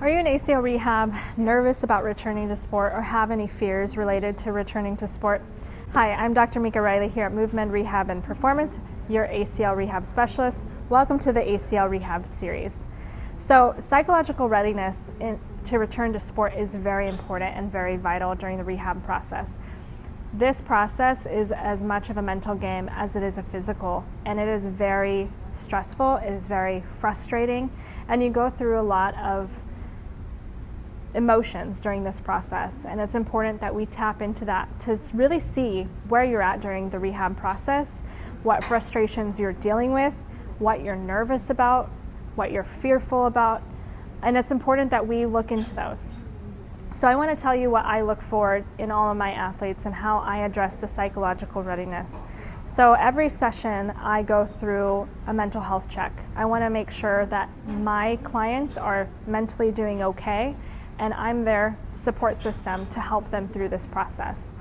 Are you in ACL rehab, nervous about returning to sport, or have any fears related to returning to sport? Hi, I'm Dr. Mica Riley here at Movement Rehab and Performance, your ACL rehab specialist. Welcome to the ACL Rehab series. So, psychological readiness to return to sport is very important and very vital during the rehab process. This process is as much of a mental game as it is a physical, and it is very stressful, it is very frustrating, and you go through a lot of emotions during this process, and it's important that we tap into that to really see where you're at during the rehab process, what frustrations you're dealing with, what you're nervous about, what you're fearful about, and it's important that we look into those. So I want to tell you what I look for in all of my athletes and how I address the psychological readiness. So every session I go through a mental health check. I want to make sure that my clients are mentally doing okay, and I'm their support system to help them through this process.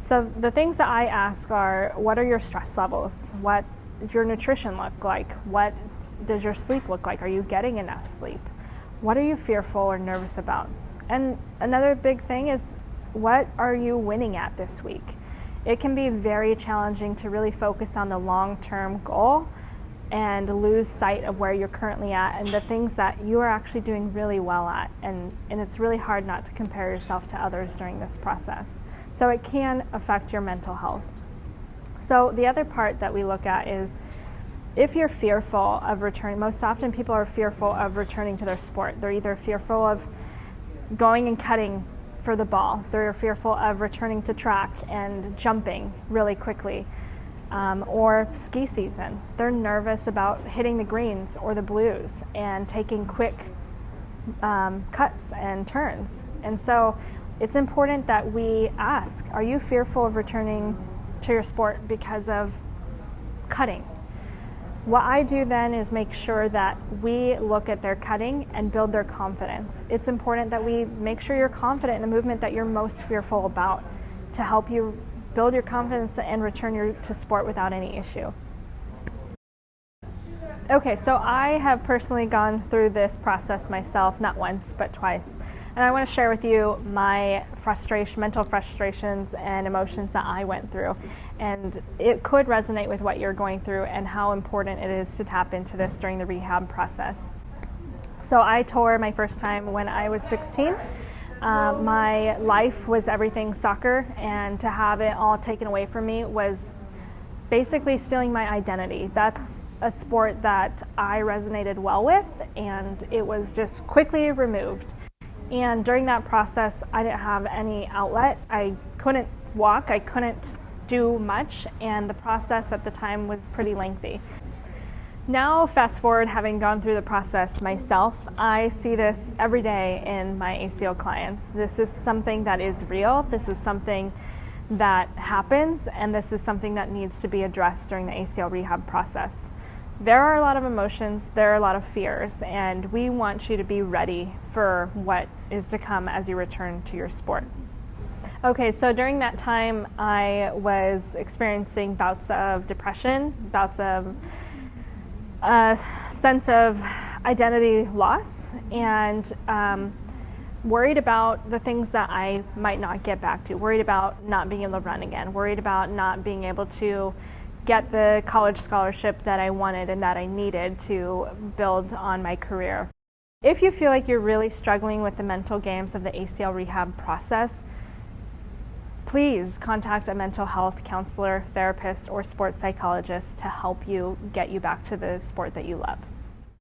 So the things that I ask are, what are your stress levels? What does your nutrition look like? What does your sleep look like? Are you getting enough sleep? What are you fearful or nervous about? And another big thing is, what are you winning at this week? It can be very challenging to really focus on the long-term goal and lose sight of where you're currently at and the things that you are actually doing really well at. And it's really hard not to compare yourself to others during this process. So it can affect your mental health. So the other part that we look at is, if you're fearful of returning, most often people are fearful of returning to their sport. They're either fearful of going and cutting for the ball. They're fearful of returning to track and jumping really quickly. Or ski season. They're nervous about hitting the greens or the blues and taking quick cuts and turns. And so it's important that we ask, are you fearful of returning to your sport because of cutting? What I do then is make sure that we look at their cutting and build their confidence. It's important that we make sure you're confident in the movement that you're most fearful about to help you build your confidence and return to sport without any issue. Okay, so I have personally gone through this process myself, not once, but twice. And I want to share with you my mental frustrations and emotions that I went through. And it could resonate with what you're going through and how important it is to tap into this during the rehab process. So I tore my first time when I was 16. My life was everything soccer, and to have it all taken away from me was basically stealing my identity. That's a sport that I resonated well with, and it was just quickly removed. And during that process, I didn't have any outlet. I couldn't walk, I couldn't do much, and the process at the time was pretty lengthy. Now, fast forward, having gone through the process myself, I see this every day in my ACL clients. This is something that is real. This is something that happens, and this is something that needs to be addressed during the ACL rehab process. There are a lot of emotions, there are a lot of fears, and we want you to be ready for what is to come as you return to your sport. Okay, so during that time, I was experiencing bouts of depression, bouts of a sense of identity loss, and worried about the things that I might not get back to, worried about not being able to run again, worried about not being able to get the college scholarship that I wanted and that I needed to build on my career. If you feel like you're really struggling with the mental games of the ACL rehab process, please contact a mental health counselor, therapist, or sports psychologist to help you get you back to the sport that you love.